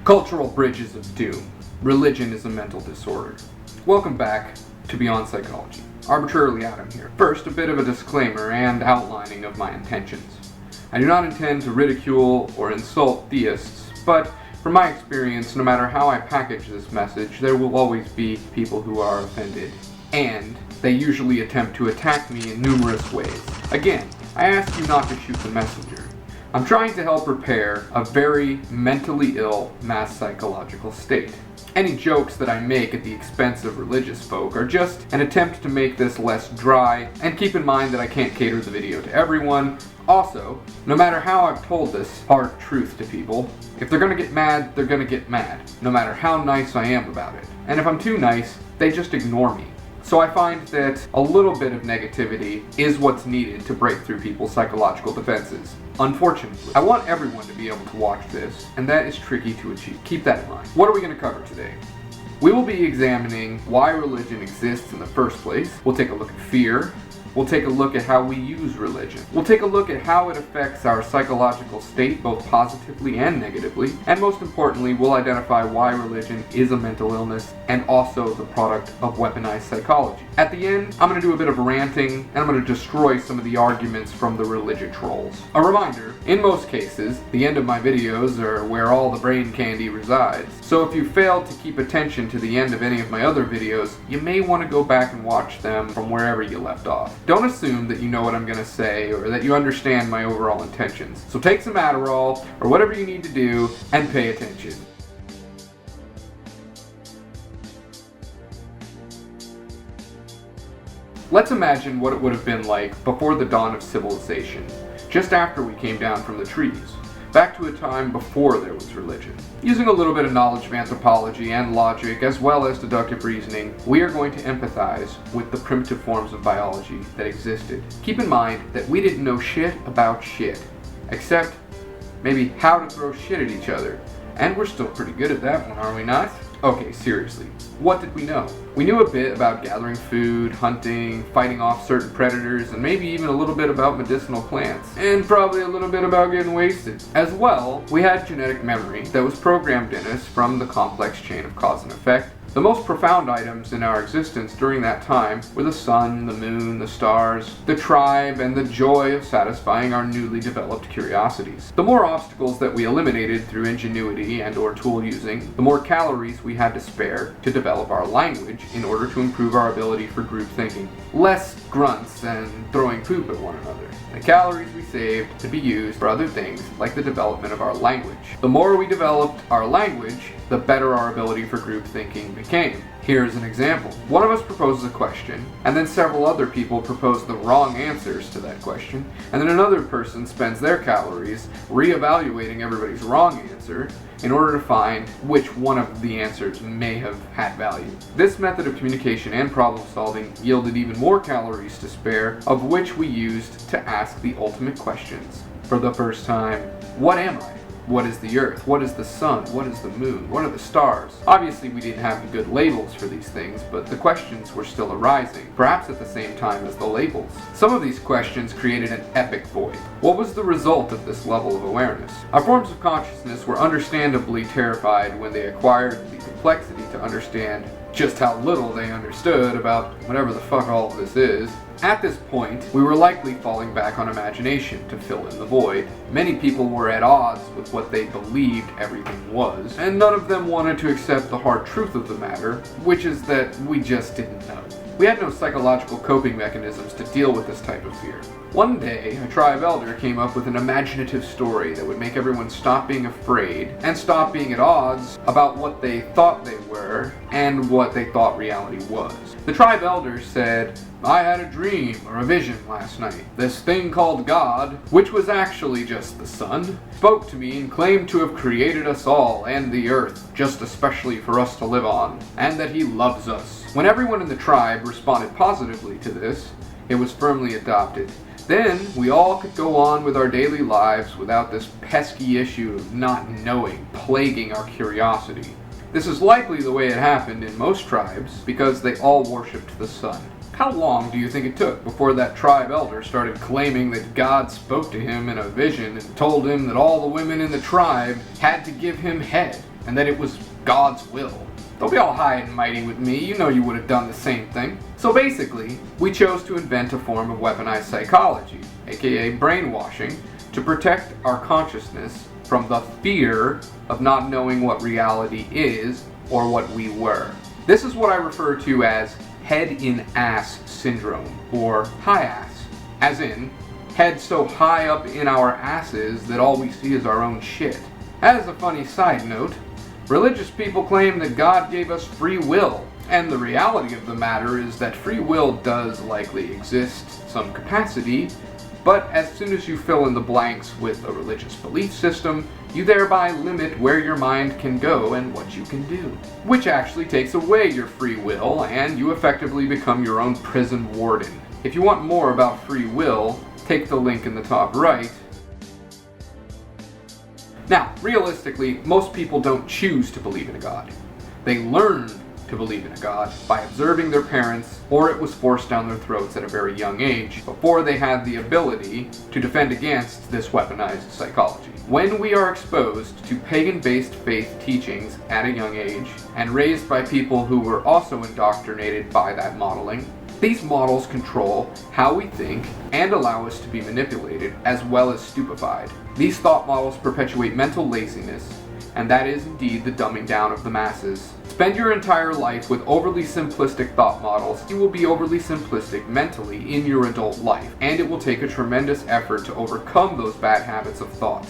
Cultural bridges of doom. Religion is a mental disorder. Welcome back to Beyond Psychology. Arbitrarily Adam here. First, a bit of a disclaimer and outlining of my intentions. I do not intend to ridicule or insult theists, but from my experience, no matter how I package this message, there will always be people who are offended. And they usually attempt to attack me in numerous ways. Again, I ask you not to shoot the messenger. I'm trying to help repair a very mentally ill mass psychological state. Any jokes that I make at the expense of religious folk are just an attempt to make this less dry, and keep in mind that I can't cater the video to everyone. Also, no matter how I've told this hard truth to people, if they're gonna get mad, they're gonna get mad, no matter how nice I am about it. And if I'm too nice, they just ignore me. So I find that a little bit of negativity is what's needed to break through people's psychological defenses. Unfortunately, I want everyone to be able to watch this, and that is tricky to achieve. Keep that in mind. What are we going to cover today? We will be examining why religion exists in the first place. We'll take a look at fear. We'll take a look at how we use religion. We'll take a look at how it affects our psychological state, both positively and negatively. And most importantly, we'll identify why religion is a mental illness and also the product of weaponized psychology. At the end, I'm going to do a bit of ranting, and I'm going to destroy some of the arguments from the religion trolls. A reminder, in most cases, the end of my videos are where all the brain candy resides. So if you failed to keep attention to the end of any of my other videos, you may want to go back and watch them from wherever you left off. Don't assume that you know what I'm going to say or that you understand my overall intentions. So take some Adderall or whatever you need to do and pay attention. Let's imagine what it would have been like before the dawn of civilization, just after we came down from the trees, back to a time before there was religion. Using a little bit of knowledge of anthropology and logic, as well as deductive reasoning, we are going to empathize with the primitive forms of biology that existed. Keep in mind that we didn't know shit about shit, except maybe how to throw shit at each other. And we're still pretty good at that one, are we not? Okay, seriously, what did we know? We knew a bit about gathering food, hunting, fighting off certain predators, and maybe even a little bit about medicinal plants. And probably a little bit about getting wasted. As well, we had genetic memory that was programmed in us from the complex chain of cause and effect. The most profound items in our existence during that time were the sun, the moon, the stars, the tribe, and the joy of satisfying our newly developed curiosities. The more obstacles that we eliminated through ingenuity and or tool using, the more calories we had to spare to develop our language in order to improve our ability for group thinking. Less grunts and throwing poop at one another. The calories we saved to be used for other things like the development of our language. The more we developed our language, the better our ability for group thinking became. Here's an example. One of us proposes a question, and then several other people propose the wrong answers to that question, and then another person spends their calories reevaluating everybody's wrong answer in order to find which one of the answers may have had value. This method of communication and problem solving yielded even more calories to spare, of which we used to ask the ultimate questions. For the first time, what am I? What is the earth? What is the sun? What is the moon? What are the stars? Obviously, we didn't have the good labels for these things, but the questions were still arising, perhaps at the same time as the labels. Some of these questions created an epic void. What was the result of this level of awareness? Our forms of consciousness were understandably terrified when they acquired the complexity to understand just how little they understood about whatever the fuck all of this is. At this point, we were likely falling back on imagination to fill in the void. Many people were at odds with what they believed everything was, and none of them wanted to accept the hard truth of the matter, which is that we just didn't know. We had no psychological coping mechanisms to deal with this type of fear. One day, a tribe elder came up with an imaginative story that would make everyone stop being afraid and stop being at odds about what they thought they were and what they thought reality was. The tribe elder said, "I had a dream or a vision last night. This thing called God, which was actually just the sun, spoke to me and claimed to have created us all and the earth, just especially for us to live on, and that he loves us." When everyone in the tribe responded positively to this, it was firmly adopted. Then we all could go on with our daily lives without this pesky issue of not knowing plaguing our curiosity. This is likely the way it happened in most tribes because they all worshipped the sun. How long do you think it took before that tribe elder started claiming that God spoke to him in a vision and told him that all the women in the tribe had to give him head? and that it was God's will. Don't be all high and mighty with me, you know you would have done the same thing. So basically, we chose to invent a form of weaponized psychology, aka brainwashing, to protect our consciousness from the fear of not knowing what reality is or what we were. This is what I refer to as head in ass syndrome, or high ass, as in head so high up in our asses that all we see is our own shit. As a funny side note, religious people claim that God gave us free will, and the reality of the matter is that free will does likely exist some capacity, but as soon as you fill in the blanks with a religious belief system, you thereby limit where your mind can go and what you can do, which actually takes away your free will, and you effectively become your own prison warden. If you want more about free will, take the link in the top right. Now, realistically, most people don't choose to believe in a God. They learn to believe in a God by observing their parents, or it was forced down their throats at a very young age before they had the ability to defend against this weaponized psychology. When we are exposed to pagan-based faith teachings at a young age and raised by people who were also indoctrinated by that modeling, these models control how we think and allow us to be manipulated as well as stupefied. These thought models perpetuate mental laziness, and that is indeed the dumbing down of the masses. Spend your entire life with overly simplistic thought models. You will be overly simplistic mentally in your adult life, and it will take a tremendous effort to overcome those bad habits of thought.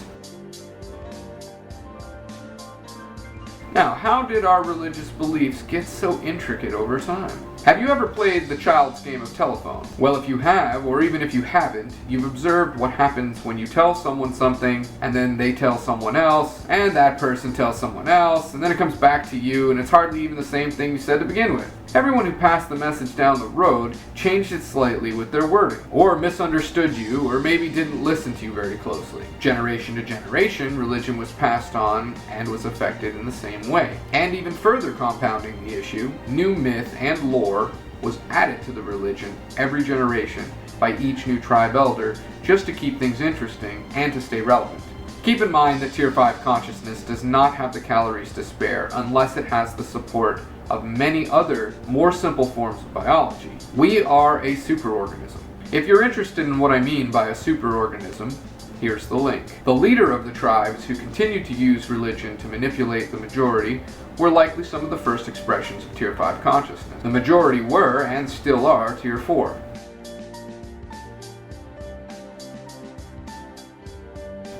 Now, how did our religious beliefs get so intricate over time? Have you ever played the child's game of telephone? Well, if you have, or even if you haven't, you've observed what happens when you tell someone something, and then they tell someone else, and that person tells someone else, and then it comes back to you, and it's hardly even the same thing you said to begin with. Everyone who passed the message down the road changed it slightly with their wording, or misunderstood you, or maybe didn't listen to you very closely. Generation to generation, religion was passed on and was affected in the same way. And even further compounding the issue, new myth and lore was added to the religion every generation by each new tribe elder just to keep things interesting and to stay relevant. Keep in mind that Tier 5 consciousness does not have the calories to spare unless it has the support of many other, more simple forms of biology. We are a superorganism. If you're interested in what I mean by a superorganism, here's the link. The leader of the tribes who continued to use religion to manipulate the majority were likely some of the first expressions of Tier 5 consciousness. The majority were, and still are, Tier 4.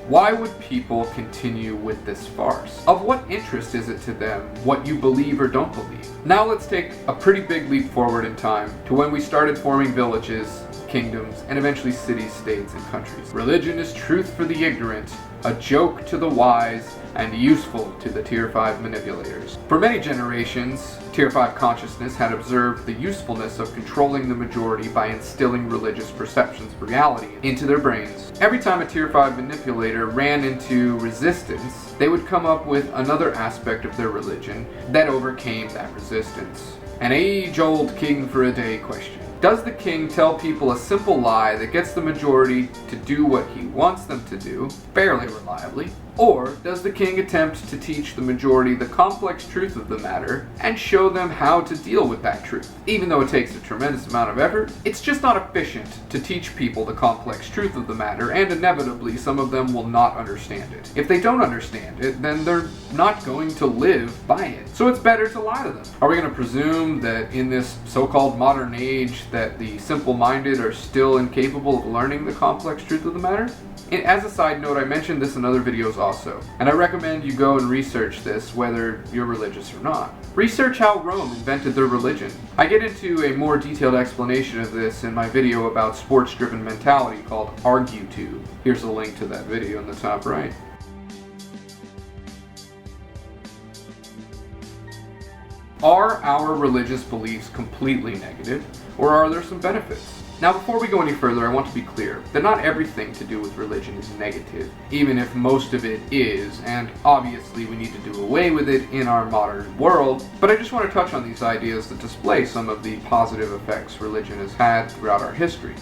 Why would people continue with this farce? Of what interest is it to them what you believe or don't believe? Now let's take a pretty big leap forward in time to when we started forming villages, kingdoms, and eventually cities, states, and countries. Religion is truth for the ignorant, a joke to the wise, and useful to the Tier 5 manipulators. For many generations, Tier 5 consciousness had observed the usefulness of controlling the majority by instilling religious perceptions of reality into their brains. Every time a Tier 5 manipulator ran into resistance, they would come up with another aspect of their religion that overcame that resistance. An age-old king for a day question. Does the king tell people a simple lie that gets the majority to do what he wants them to do, fairly reliably? Or does the king attempt to teach the majority the complex truth of the matter and show them how to deal with that truth? Even though it takes a tremendous amount of effort, it's just not efficient to teach people the complex truth of the matter, and inevitably some of them will not understand it. If they don't understand it, then they're not going to live by it. So it's better to lie to them. Are we going to presume that in this so-called modern age that the simple-minded are still incapable of learning the complex truth of the matter? And as a side note, I mentioned this in other videos also, and I recommend you go and research this whether you're religious or not. Research how Rome invented their religion. I get into a more detailed explanation of this in my video about sports-driven mentality called ArgueTube. Here's a link to that video in the top right. Are our religious beliefs completely negative, or are there some benefits? Now, before we go any further, I want to be clear that not everything to do with religion is negative, even if most of it is, and obviously we need to do away with it in our modern world, but I just want to touch on these ideas that display some of the positive effects religion has had throughout our history.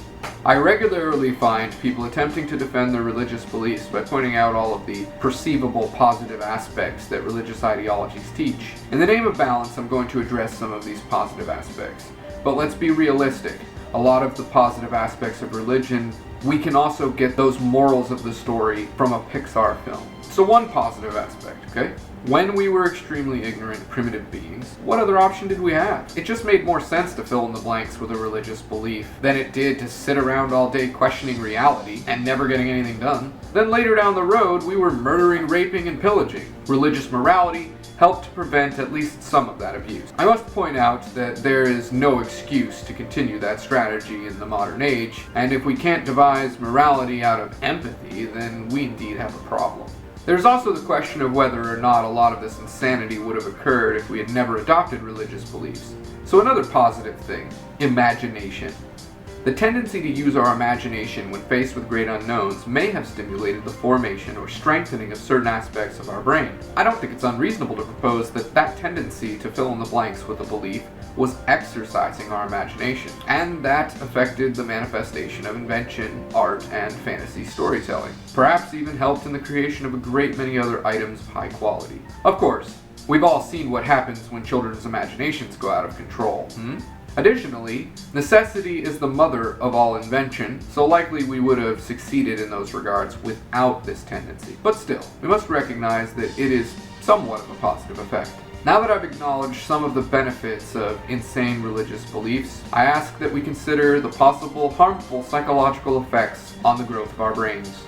I regularly find people attempting to defend their religious beliefs by pointing out all of the perceivable positive aspects that religious ideologies teach. In the name of balance, I'm going to address some of these positive aspects. But let's be realistic. A lot of the positive aspects of religion, we can also get those morals of the story from a Pixar film. So one positive aspect, okay? When we were extremely ignorant, primitive beings, what other option did we have? It just made more sense to fill in the blanks with a religious belief than it did to sit around all day questioning reality and never getting anything done. Then later down the road, we were murdering, raping, and pillaging. Religious morality helped to prevent at least some of that abuse. I must point out that there is no excuse to continue that strategy in the modern age, and if we can't devise morality out of empathy, then we indeed have a problem. There's also the question of whether or not a lot of this insanity would have occurred if we had never adopted religious beliefs. So another positive thing, imagination. The tendency to use our imagination when faced with great unknowns may have stimulated the formation or strengthening of certain aspects of our brain. I don't think it's unreasonable to propose that that tendency to fill in the blanks with a belief was exercising our imagination, and that affected the manifestation of invention, art, and fantasy storytelling. Perhaps even helped in the creation of a great many other items of high quality. Of course, we've all seen what happens when children's imaginations go out of control. Additionally, necessity is the mother of all invention, so likely we would have succeeded in those regards without this tendency. But still, we must recognize that it is somewhat of a positive effect. Now that I've acknowledged some of the benefits of insane religious beliefs, I ask that we consider the possible harmful psychological effects on the growth of our brains.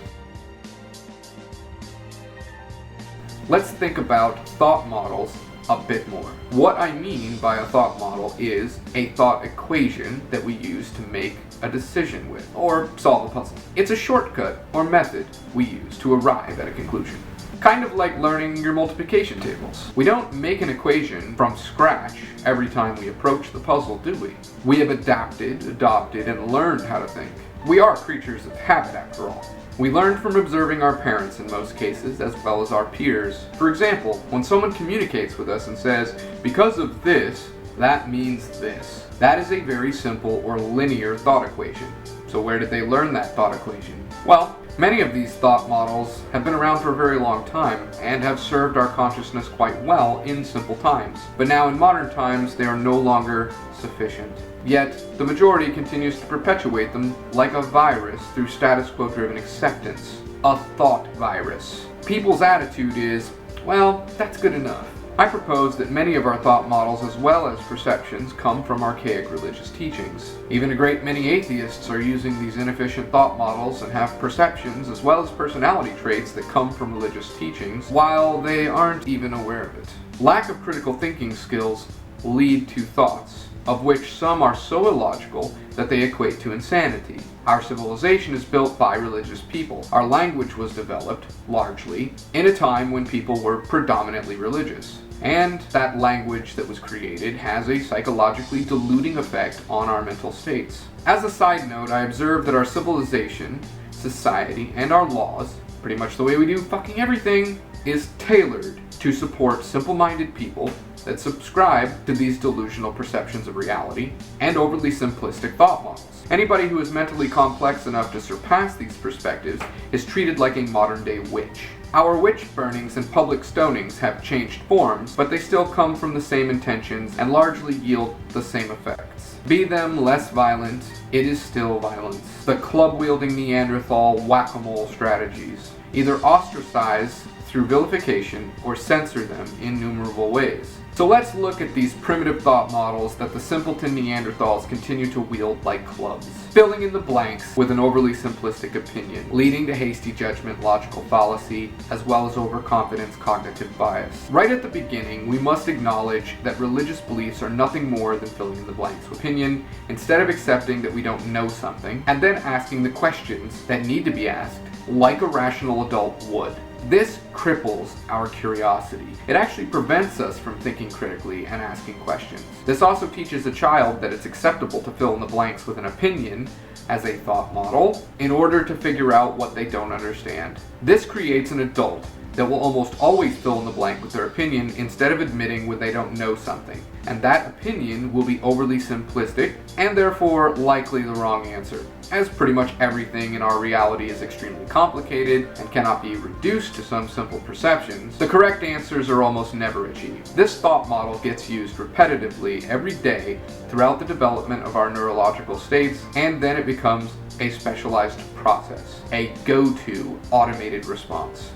Let's think about thought models a bit more. What I mean by a thought model is a thought equation that we use to make a decision with, or solve a puzzle. It's a shortcut or method we use to arrive at a conclusion. Kind of like learning your multiplication tables. We don't make an equation from scratch every time we approach the puzzle, do we? We have adapted, adopted, and learned how to think. We are creatures of habit, after all. We learn from observing our parents in most cases, as well as our peers. For example, when someone communicates with us and says, "Because of this, that means this." That is a very simple or linear thought equation. So where did they learn that thought equation? Well, many of these thought models have been around for a very long time and have served our consciousness quite well in simple times. But now in modern times, they are no longer sufficient. Yet, the majority continues to perpetuate them like a virus through status quo-driven acceptance. A thought virus. People's attitude is, well, that's good enough. I propose that many of our thought models as well as perceptions come from archaic religious teachings. Even a great many atheists are using these inefficient thought models and have perceptions as well as personality traits that come from religious teachings, while they aren't even aware of it. Lack of critical thinking skills lead to thoughts, of which some are so illogical that they equate to insanity. Our civilization is built by religious people. Our language was developed, largely, in a time when people were predominantly religious. And that language that was created has a psychologically diluting effect on our mental states. As a side note, I observed that our civilization, society, and our laws, pretty much the way we do fucking everything, is tailored to support simple-minded people that subscribe to these delusional perceptions of reality and overly simplistic thought models. Anybody who is mentally complex enough to surpass these perspectives is treated like a modern-day witch. Our witch burnings and public stonings have changed forms, but they still come from the same intentions and largely yield the same effects. Be them less violent, it is still violence. The club-wielding Neanderthal whack-a-mole strategies. Either ostracize through vilification or censor them in innumerable ways. So let's look at these primitive thought models that the simpleton Neanderthals continue to wield like clubs, filling in the blanks with an overly simplistic opinion, leading to hasty judgment, logical fallacy, as well as overconfidence, cognitive bias. Right at the beginning, we must acknowledge that religious beliefs are nothing more than filling in the blanks with opinion, instead of accepting that we don't know something, and then asking the questions that need to be asked, like a rational adult would. This cripples our curiosity. It actually prevents us from thinking critically and asking questions. This also teaches a child that it's acceptable to fill in the blanks with an opinion as a thought model in order to figure out what they don't understand. This creates an adult that will almost always fill in the blank with their opinion instead of admitting when they don't know something. And that opinion will be overly simplistic and therefore likely the wrong answer. As pretty much everything in our reality is extremely complicated and cannot be reduced to some simple perceptions, the correct answers are almost never achieved. This thought model gets used repetitively every day throughout the development of our neurological states, and then it becomes a specialized process, a go-to automated response.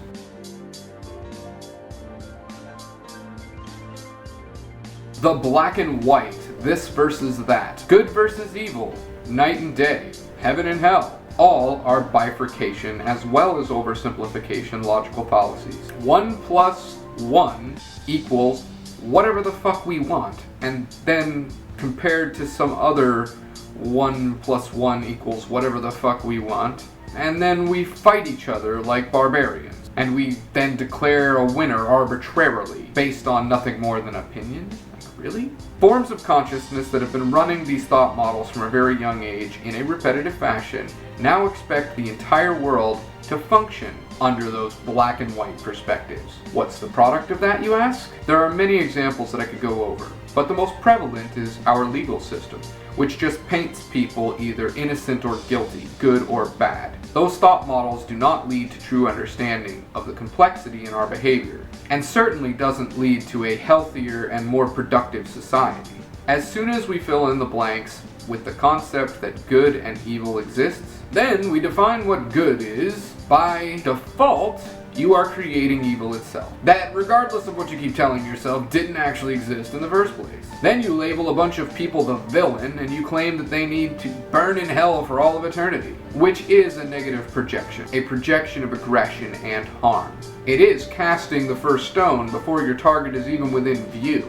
The black and white, this versus that, good versus evil, night and day, heaven and hell, all are bifurcation as well as oversimplification logical fallacies. 1 plus 1 equals whatever the fuck we want, and then compared to some other 1 plus 1 equals whatever the fuck we want, and then we fight each other like barbarians. And we then declare a winner arbitrarily based on nothing more than opinion? Really? Forms of consciousness that have been running these thought models from a very young age in a repetitive fashion now expect the entire world to function under those black and white perspectives. What's the product of that, you ask? There are many examples that I could go over, but the most prevalent is our legal system, which just paints people either innocent or guilty, good or bad. Those thought models do not lead to true understanding of the complexity in our behavior, and certainly doesn't lead to a healthier and more productive society. As soon as we fill in the blanks with the concept that good and evil exists, then we define what good is. By default, you are creating evil itself. That, regardless of what you keep telling yourself, didn't actually exist in the first place. Then you label a bunch of people the villain, and you claim that they need to burn in hell for all of eternity, which is a negative projection, a projection of aggression and harm. It is casting the first stone before your target is even within view,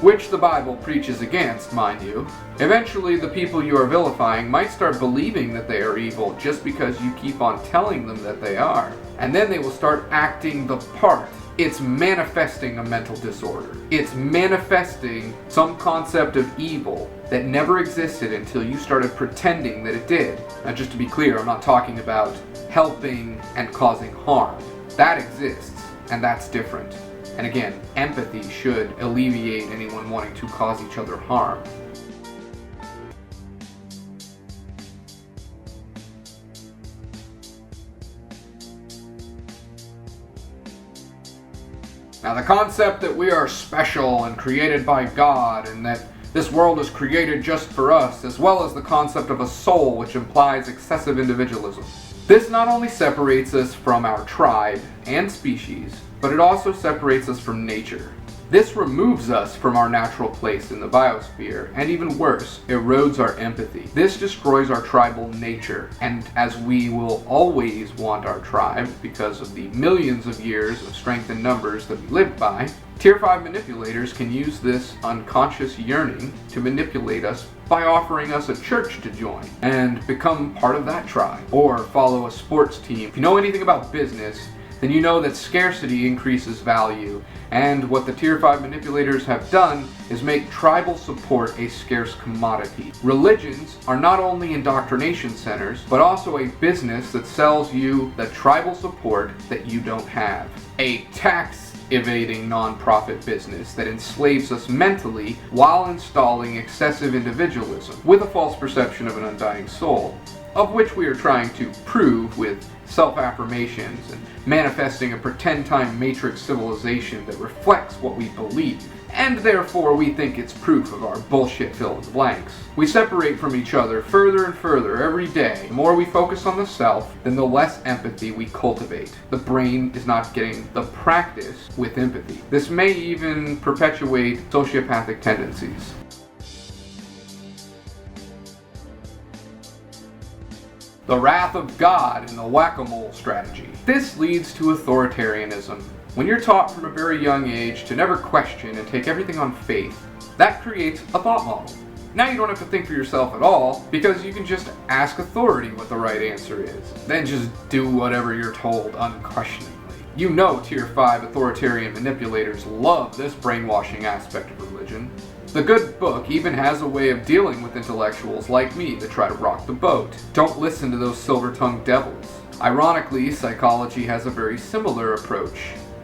which the Bible preaches against, mind you. Eventually, the people you are vilifying might start believing that they are evil just because you keep on telling them that they are. And then they will start acting the part. It's manifesting a mental disorder. It's manifesting some concept of evil that never existed until you started pretending that it did. Now, just to be clear, I'm not talking about helping and causing harm. That exists, and that's different. And again, empathy should alleviate anyone wanting to cause each other harm. Now, the concept that we are special and created by God and that this world is created just for us, as well as the concept of a soul, which implies excessive individualism. This not only separates us from our tribe and species, but it also separates us from nature. This removes us from our natural place in the biosphere, and even worse, erodes our empathy. This destroys our tribal nature, and as we will always want our tribe because of the millions of years of strength in numbers that we live by, Tier 5 manipulators can use this unconscious yearning to manipulate us by offering us a church to join and become part of that tribe, or follow a sports team. If you know anything about business, then you know that scarcity increases value, and what the Tier 5 manipulators have done is make tribal support a scarce commodity. Religions are not only indoctrination centers, but also a business that sells you the tribal support that you don't have. A tax-evading non-profit business that enslaves us mentally while installing excessive individualism with a false perception of an undying soul, of which we are trying to prove with self-affirmations and manifesting a pretend-time matrix civilization that reflects what we believe, and therefore we think it's proof of our bullshit fill-in-the-blanks. We separate from each other further and further every day. The more we focus on the self, then the less empathy we cultivate. The brain is not getting the practice with empathy. This may even perpetuate sociopathic tendencies. The wrath of God in the whack-a-mole strategy. This leads to authoritarianism. When you're taught from a very young age to never question and take everything on faith, that creates a thought model. Now you don't have to think for yourself at all, because you can just ask authority what the right answer is. Then just do whatever you're told unquestioningly. You know Tier 5 authoritarian manipulators love this brainwashing aspect of religion. The good book even has a way of dealing with intellectuals like me that try to rock the boat. Don't listen to those silver-tongued devils. Ironically, psychology has a very similar approach,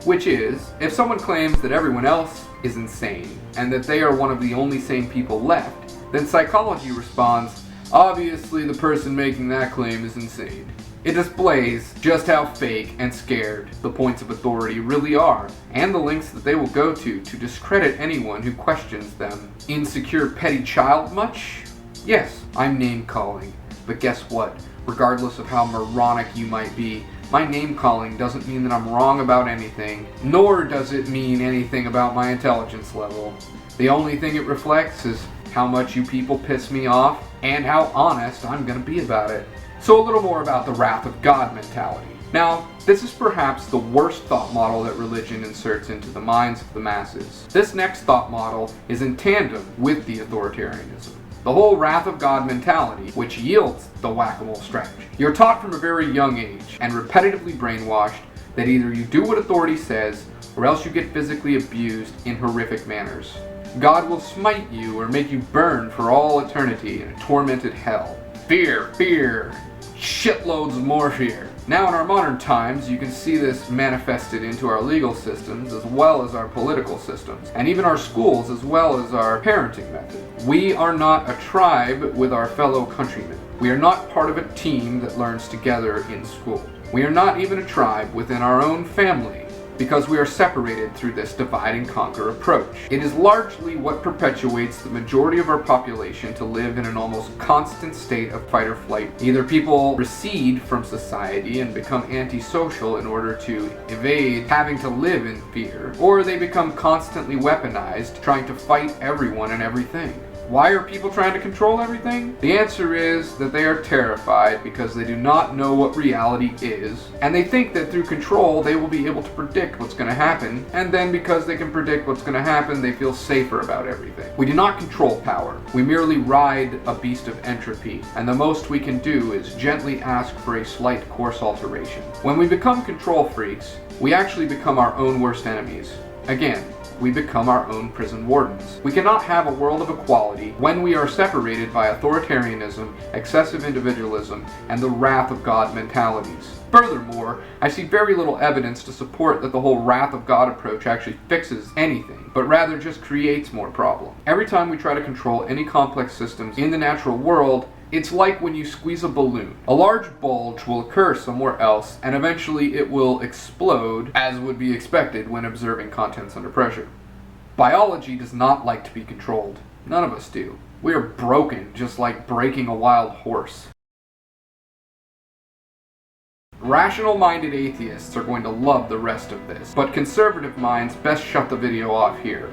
which is, if someone claims that everyone else is insane, and that they are one of the only sane people left, then psychology responds, obviously the person making that claim is insane. It displays just how fake and scared the points of authority really are, and the lengths that they will go to discredit anyone who questions them. Insecure petty child much? Yes, I'm name-calling, but guess what? Regardless of how moronic you might be, my name-calling doesn't mean that I'm wrong about anything, nor does it mean anything about my intelligence level. The only thing it reflects is how much you people piss me off, and how honest I'm gonna be about it. So a little more about the wrath of God mentality. Now, this is perhaps the worst thought model that religion inserts into the minds of the masses. This next thought model is in tandem with the authoritarianism. The whole wrath of God mentality, which yields the whack-a-mole strategy. You're taught from a very young age and repetitively brainwashed that either you do what authority says or else you get physically abused in horrific manners. God will smite you or make you burn for all eternity in a tormented hell. Fear, fear, shitloads of more fear. Now in our modern times, you can see this manifested into our legal systems as well as our political systems, and even our schools as well as our parenting method. We are not a tribe with our fellow countrymen. We are not part of a team that learns together in school. We are not even a tribe within our own family, because we are separated through this divide and conquer approach. It is largely what perpetuates the majority of our population to live in an almost constant state of fight or flight. Either people recede from society and become antisocial in order to evade having to live in fear, or they become constantly weaponized, trying to fight everyone and everything. Why are people trying to control everything? The answer is that they are terrified because they do not know what reality is, and they think that through control they will be able to predict what's going to happen, and then because they can predict what's going to happen, they feel safer about everything. We do not control power. We merely ride a beast of entropy, and the most we can do is gently ask for a slight course alteration. When we become control freaks, we actually become our own worst enemies. Again, we become our own prison wardens. We cannot have a world of equality when we are separated by authoritarianism, excessive individualism, and the wrath of God mentalities. Furthermore, I see very little evidence to support that the whole wrath of God approach actually fixes anything, but rather just creates more problems. Every time we try to control any complex systems in the natural world, it's like when you squeeze a balloon. A large bulge will occur somewhere else, and eventually it will explode, as would be expected when observing contents under pressure. Biology does not like to be controlled. None of us do. We are broken, just like breaking a wild horse. Rational-minded atheists are going to love the rest of this, but conservative minds best shut the video off here.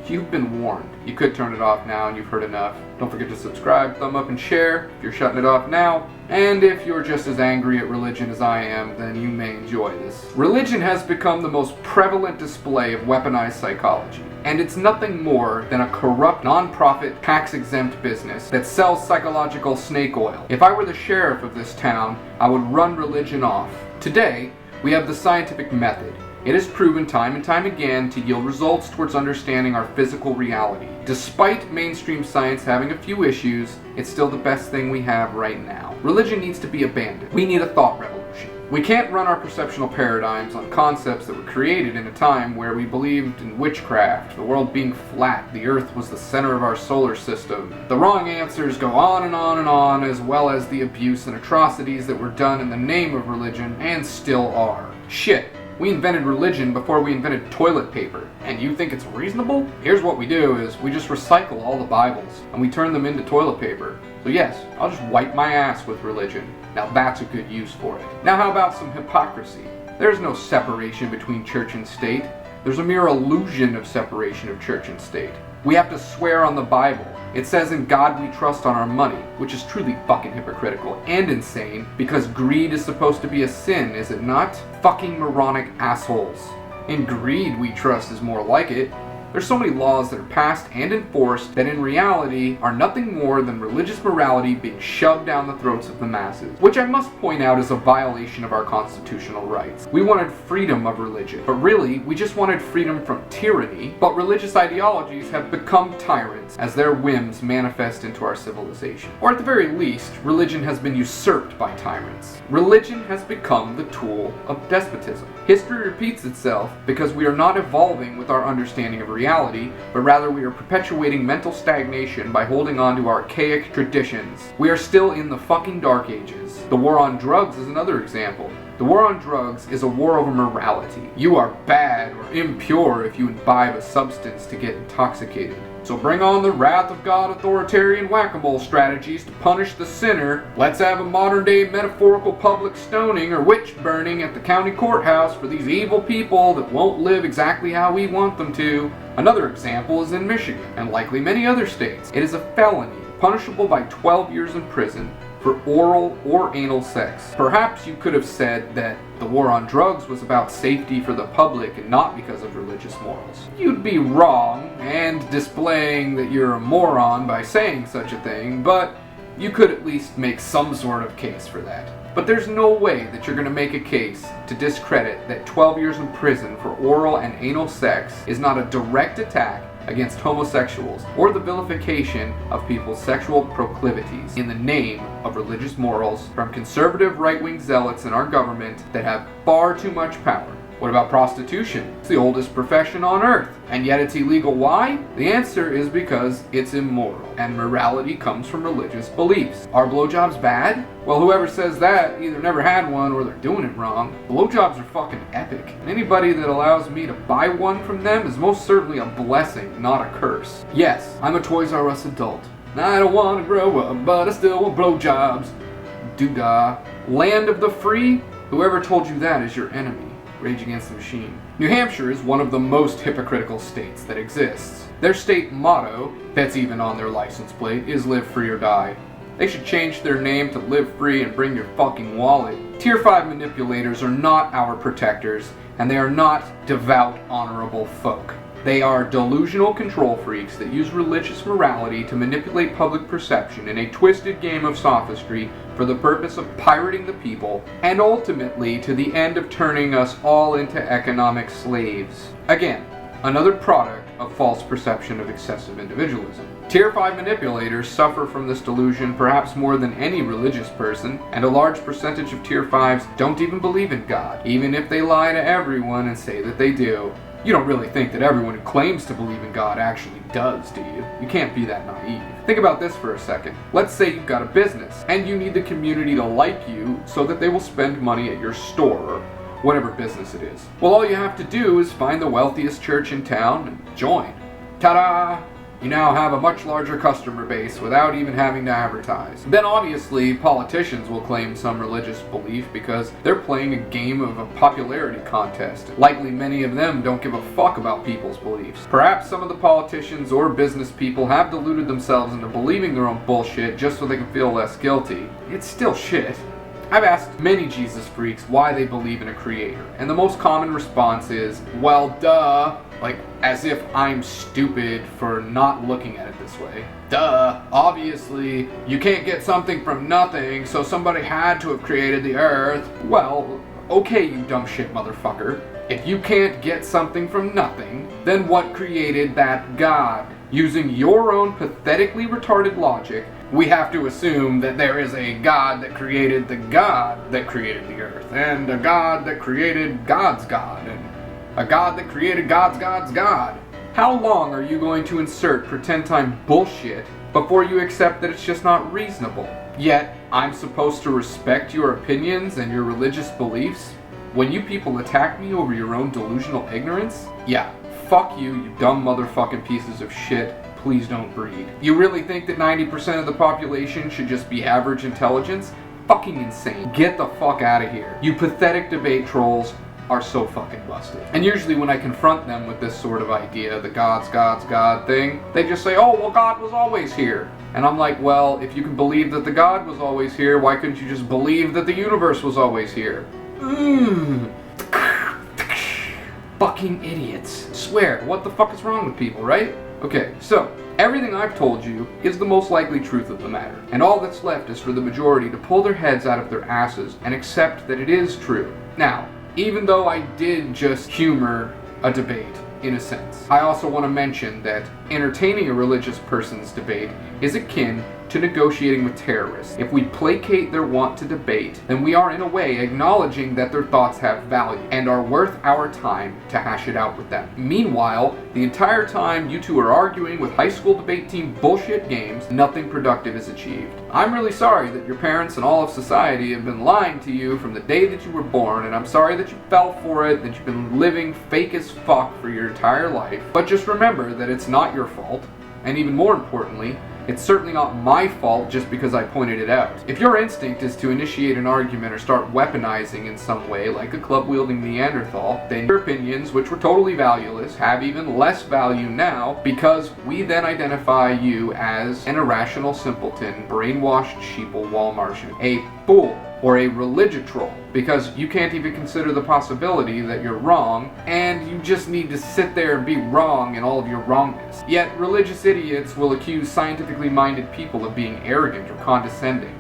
You've been warned. You could turn it off now and you've heard enough. Don't forget to subscribe, thumb up, and share if you're shutting it off now. And if you're just as angry at religion as I am, then you may enjoy this. Religion has become the most prevalent display of weaponized psychology. And it's nothing more than a corrupt, non-profit, tax-exempt business that sells psychological snake oil. If I were the sheriff of this town, I would run religion off. Today, we have the scientific method. It has proven time and time again to yield results towards understanding our physical reality. Despite mainstream science having a few issues, it's still the best thing we have right now. Religion needs to be abandoned. We need a thought revolution. We can't run our perceptual paradigms on concepts that were created in a time where we believed in witchcraft, the world being flat, the earth was the center of our solar system. The wrong answers go on and on and on, as well as the abuse and atrocities that were done in the name of religion, and still are. Shit. We invented religion before we invented toilet paper, and you think it's reasonable? Here's what we do is we just recycle all the Bibles, and we turn them into toilet paper. So yes, I'll just wipe my ass with religion. Now that's a good use for it. Now how about some hypocrisy? There's no separation between church and state. There's a mere illusion of separation of church and state. We have to swear on the Bible. It says in God we trust on our money, which is truly fucking hypocritical and insane, because greed is supposed to be a sin, is it not? Fucking moronic assholes. In greed we trust is more like it. There's so many laws that are passed and enforced that in reality are nothing more than religious morality being shoved down the throats of the masses, which I must point out is a violation of our constitutional rights. We wanted freedom of religion, but really, we just wanted freedom from tyranny, but religious ideologies have become tyrants as their whims manifest into our civilization. Or at the very least, religion has been usurped by tyrants. Religion has become the tool of despotism. History repeats itself because we are not evolving with our understanding of reality, but rather we are perpetuating mental stagnation by holding on to archaic traditions. We are still in the fucking dark ages. The war on drugs is another example. The war on drugs is a war over morality. You are bad or impure if you imbibe a substance to get intoxicated. So bring on the wrath of God authoritarian whack-a-mole strategies to punish the sinner. Let's have a modern-day metaphorical public stoning or witch burning at the county courthouse for these evil people that won't live exactly how we want them to. Another example is in Michigan, and likely many other states. It is a felony, punishable by 12 years in prison, for oral or anal sex. Perhaps you could have said that the war on drugs was about safety for the public and not because of religious morals. You'd be wrong and displaying that you're a moron by saying such a thing, but you could at least make some sort of case for that. But there's no way that you're going to make a case to discredit that 12 years in prison for oral and anal sex is not a direct attack against homosexuals or the vilification of people's sexual proclivities in the name of religious morals from conservative right-wing zealots in our government that have far too much power. What about prostitution? It's the oldest profession on earth, and yet it's illegal. Why? The answer is because it's immoral, and morality comes from religious beliefs. Are blowjobs bad? Well, whoever says that either never had one or they're doing it wrong. Blowjobs are fucking epic. Anybody that allows me to buy one from them is most certainly a blessing, not a curse. Yes, I'm a Toys R Us adult. I don't want to grow up, but I still want blowjobs. Doodah. Land of the free? Whoever told you that is your enemy. Rage Against the Machine. New Hampshire is one of the most hypocritical states that exists. Their state motto, that's even on their license plate, is live free or die. They should change their name to live free and bring your fucking wallet. Tier 5 manipulators are not our protectors, and they are not devout, honorable folk. They are delusional control freaks that use religious morality to manipulate public perception in a twisted game of sophistry for the purpose of pirating the people, and ultimately to the end of turning us all into economic slaves. Again, another product of false perception of excessive individualism. Tier 5 manipulators suffer from this delusion perhaps more than any religious person, and a large percentage of Tier 5s don't even believe in God, even if they lie to everyone and say that they do. You don't really think that everyone who claims to believe in God actually does, do you? You can't be that naive. Think about this for a second. Let's say you've got a business, and you need the community to like you so that they will spend money at your store, or whatever business it is. Well, all you have to do is find the wealthiest church in town and join. Ta-da! You now have a much larger customer base without even having to advertise. Then obviously politicians will claim some religious belief because they're playing a game of a popularity contest. Likely many of them don't give a fuck about people's beliefs. Perhaps some of the politicians or business people have deluded themselves into believing their own bullshit just so they can feel less guilty. It's still shit. I've asked many Jesus freaks why they believe in a creator, and the most common response is, well, duh. Like, as if I'm stupid for not looking at it this way. Duh, obviously, you can't get something from nothing, so somebody had to have created the earth. Well, okay, you dumb shit motherfucker. If you can't get something from nothing, then what created that God? Using your own pathetically retarded logic, we have to assume that there is a God that created the God that created the earth, and a God that created God's God, and a God that created God's God. How long are you going to insert pretend time bullshit before you accept that it's just not reasonable? Yet, I'm supposed to respect your opinions and your religious beliefs? When you people attack me over your own delusional ignorance? Yeah, fuck you, you dumb motherfucking pieces of shit. Please don't breed. You really think that 90% of the population should just be average intelligence? Fucking insane. Get the fuck out of here. You pathetic debate trolls are so fucking busted. And usually when I confront them with this sort of idea, the God's God thing, they just say, oh, well, God was always here. And I'm like, well, if you can believe that the God was always here, why couldn't you just believe that the universe was always here? Fuck fucking idiots. Swear, what the fuck is wrong with people, right? Okay, so, everything I've told you is the most likely truth of the matter, and all that's left is for the majority to pull their heads out of their asses and accept that it is true. Now, even though I did just humor a debate, in a sense, I also want to mention that entertaining a religious person's debate is akin to negotiating with terrorists. If we placate their want to debate, then we are in a way acknowledging that their thoughts have value and are worth our time to hash it out with them. Meanwhile, the entire time you two are arguing with high school debate team bullshit games, nothing productive is achieved. I'm really sorry that your parents and all of society have been lying to you from the day that you were born, and I'm sorry that you fell for it, that you've been living fake as fuck for your entire life. But just remember that it's not your fault, and even more importantly, it's certainly not my fault just because I pointed it out. If your instinct is to initiate an argument or start weaponizing in some way, like a club-wielding Neanderthal, then your opinions, which were totally valueless, have even less value now because we then identify you as an irrational simpleton, brainwashed sheeple wall Martian, a fool, or a religiotroll, because you can't even consider the possibility that you're wrong, and you just need to sit there and be wrong in all of your wrongness. Yet religious idiots will accuse scientifically minded people of being arrogant or condescending.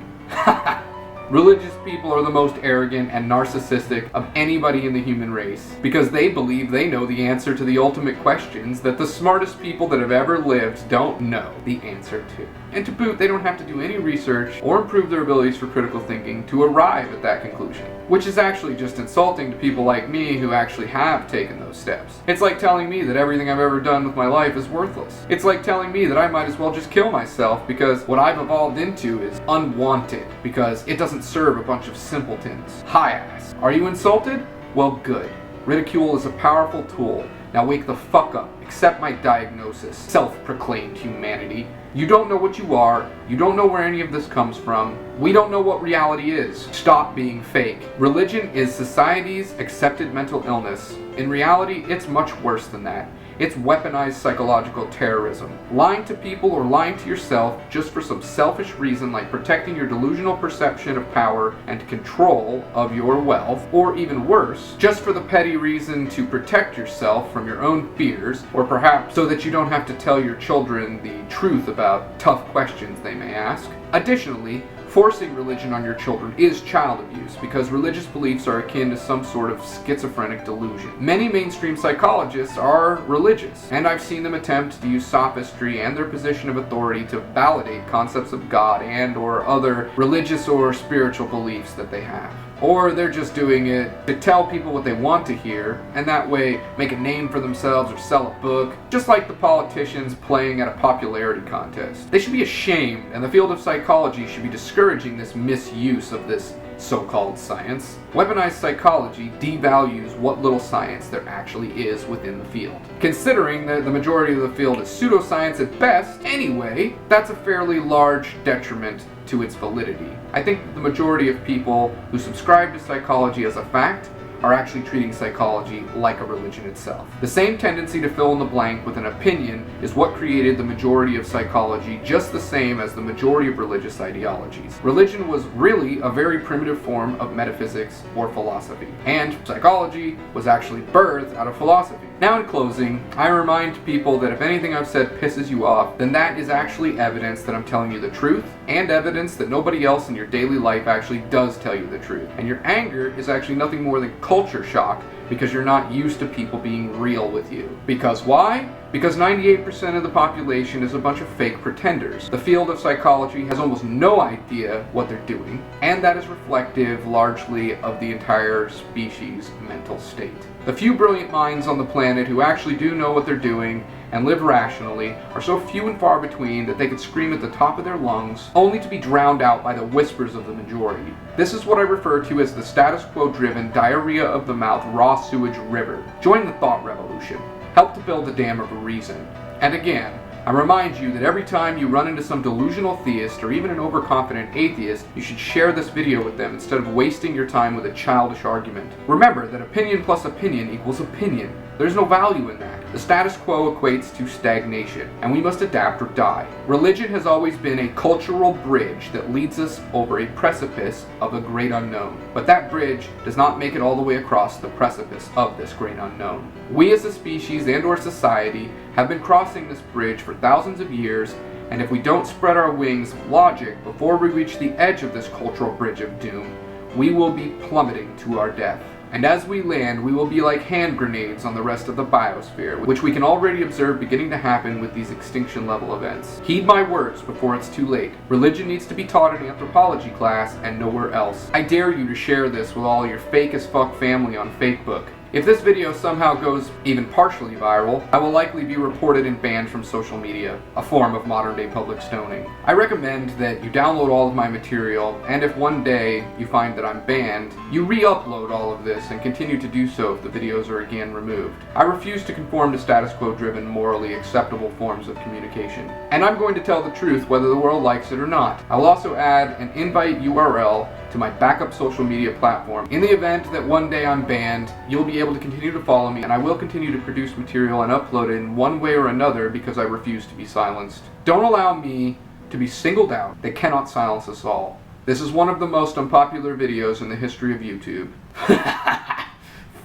Religious people are the most arrogant and narcissistic of anybody in the human race because they believe they know the answer to the ultimate questions that the smartest people that have ever lived don't know the answer to. And to boot, they don't have to do any research or improve their abilities for critical thinking to arrive at that conclusion, which is actually just insulting to people like me who actually have taken those steps. It's like telling me that everything I've ever done with my life is worthless. It's like telling me that I might as well just kill myself because what I've evolved into is unwanted because it doesn't serve a bunch of simpletons. Hi ass. Are you insulted? Well, good. Ridicule is a powerful tool. Now wake the fuck up. Accept my diagnosis. Self-proclaimed humanity. You don't know what you are. You don't know where any of this comes from. We don't know what reality is. Stop being fake. Religion is society's accepted mental illness. In reality, it's much worse than that. It's weaponized psychological terrorism. Lying to people or lying to yourself just for some selfish reason like protecting your delusional perception of power and control of your wealth, or even worse, just for the petty reason to protect yourself from your own fears, or perhaps so that you don't have to tell your children the truth about tough questions they may ask. Additionally, forcing religion on your children is child abuse because religious beliefs are akin to some sort of schizophrenic delusion. Many mainstream psychologists are religious, and I've seen them attempt to use sophistry and their position of authority to validate concepts of God and or other religious or spiritual beliefs that they have. Or they're just doing it to tell people what they want to hear, and that way make a name for themselves or sell a book, just like the politicians playing at a popularity contest. They should be ashamed, and the field of psychology should be discouraging this misuse of this so-called science. Weaponized psychology devalues what little science there actually is within the field. Considering that the majority of the field is pseudoscience at best, anyway, that's a fairly large detriment to its validity. I think that the majority of people who subscribe to psychology as a fact are actually treating psychology like a religion itself. The same tendency to fill in the blank with an opinion is what created the majority of psychology, just the same as the majority of religious ideologies. Religion was really a very primitive form of metaphysics or philosophy, and psychology was actually birthed out of philosophy. Now in closing, I remind people that if anything I've said pisses you off, then that is actually evidence that I'm telling you the truth, and evidence that nobody else in your daily life actually does tell you the truth. And your anger is actually nothing more than culture shock because you're not used to people being real with you. Because why? Because 98% of the population is a bunch of fake pretenders. The field of psychology has almost no idea what they're doing, and that is reflective largely of the entire species' mental state. The few brilliant minds on the planet who actually do know what they're doing and live rationally are so few and far between that they could scream at the top of their lungs only to be drowned out by the whispers of the majority. This is what I refer to as the status quo driven diarrhea of the mouth raw sewage river. Join the thought revolution. Help to build the dam of reason. And again, I remind you that every time you run into some delusional theist or even an overconfident atheist, you should share this video with them instead of wasting your time with a childish argument. Remember that opinion plus opinion equals opinion. There's no value in that. The status quo equates to stagnation, and we must adapt or die. Religion has always been a cultural bridge that leads us over a precipice of a great unknown. But that bridge does not make it all the way across the precipice of this great unknown. We as a species and/or society have been crossing this bridge for thousands of years, and if we don't spread our wings with logic before we reach the edge of this cultural bridge of doom, we will be plummeting to our death. And as we land, we will be like hand grenades on the rest of the biosphere, which we can already observe beginning to happen with these extinction level events. Heed my words before it's too late. Religion needs to be taught in anthropology class and nowhere else. I dare you to share this with all your fake as fuck family on Facebook. If this video somehow goes even partially viral, I will likely be reported and banned from social media, a form of modern-day public stoning. I recommend that you download all of my material, and if one day you find that I'm banned, you re-upload all of this and continue to do so if the videos are again removed. I refuse to conform to status quo-driven, morally acceptable forms of communication. And I'm going to tell the truth whether the world likes it or not. I will also add an invite URL to my backup social media platform. In the event that one day I'm banned, you'll be able to continue to follow me, and I will continue to produce material and upload it in one way or another because I refuse to be silenced. Don't allow me to be singled out. They cannot silence us all. This is one of the most unpopular videos in the history of YouTube.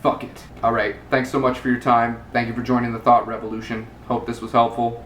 Fuck it. Alright, thanks so much for your time. Thank you for joining the Thought Revolution. Hope this was helpful.